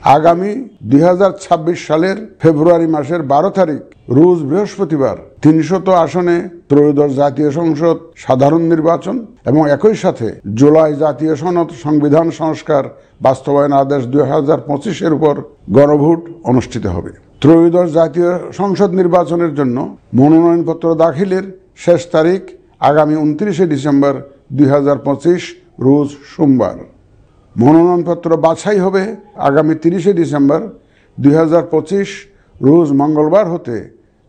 আগামী 2026 সালের ফেব্রুয়ারি মাসের 12 তারিখ রোজ বৃহস্পতিবার 300 আসনে ত্রয়োদশ জাতীয় সংসদ সাধারণ নির্বাচন এবং একই সাথে জুলাই জাতীয় সনদ সংবিধান সংস্কার বাস্তবায়ন আদেশ 2025-এর উপর গণভোট অনুষ্ঠিত হবে। ত্রয়োদশ জাতীয় সংসদ নির্বাচনের জন্য মনোনয়নপত্র দাখিলের শেষ তারিখ আগামী 29 ডিসেম্বর 2025 রোজ সোমবার। মনোনয়নপত্র বাছাই হবে আগামী 30 ডিসেম্বর 2025 রোজ মঙ্গলবার হতে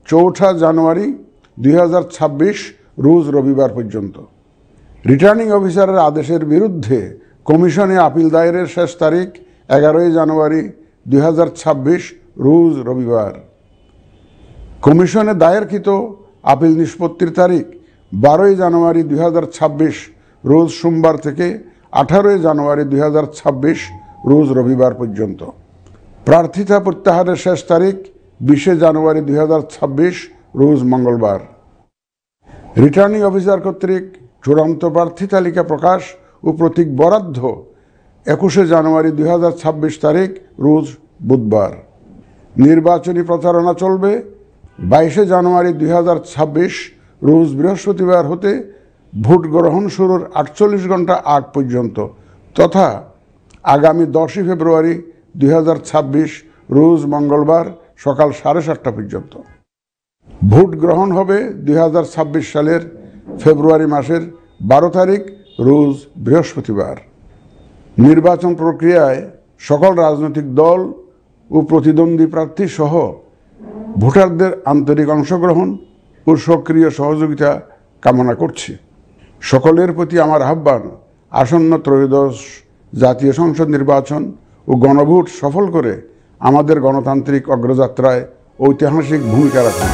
4 জানুয়ারি 2026 রোজ রবিবার পর্যন্ত। রিটার্নিং অফিসারের আদেশের বিরুদ্ধে কমিশনে আপিল দায়েরের শেষ তারিখ 11 জানুয়ারি 2026 রোজ রবিবার। কমিশনে দায়েরকৃত আপিল নিষ্পত্তির তারিখ 12 জানুয়ারি 2026 রোজ সোমবার থেকে 18 জানুয়ারি 2026 রোজ রবিবার পর্যন্ত। প্রার্থিতা প্রত্যাহারের শেষ তারিখ 20 জানুয়ারি 2026 রোজ মঙ্গলবার। রিটার্নিং অফিসার কর্তৃক চূড়ান্ত প্রার্থী তালিকা প্রকাশ ও প্রতীক বরাদ্দ 21 জানুয়ারি 2026 তারিখ রোজ বুধবার। নির্বাচনী প্রচারণা চলবে 22 জানুয়ারি 2026 রোজ বৃহস্পতিবার হতে ভোট গ্রহণ শুরুর 48 ঘন্টা আগ পর্যন্ত তথা আগামী 10 ফেব্রুয়ারি 2026 রোজ মঙ্গলবার সকাল 7:30 পর্যন্ত। ভোট গ্রহণ হবে 2026 সালের ফেব্রুয়ারি মাসের 12 তারিখ রোজ বৃহস্পতিবার। নির্বাচন প্রক্রিয়ায় সকল রাজনৈতিক দল ও প্রতিদ্বন্দ্বী প্রার্থী সহ ভোটারদের আন্তরিক অংশগ্রহণ ও সক্রিয় সহযোগিতা কামনা করছি। সকলের প্রতি আমার আহ্বান, আসন্ন ত্রয়োদশ জাতীয় সংসদ নির্বাচন ও গণভোট সফল করে আমাদের গণতান্ত্রিক অগ্রযাত্রায় ঐতিহাসিক ভূমিকা রাখুন।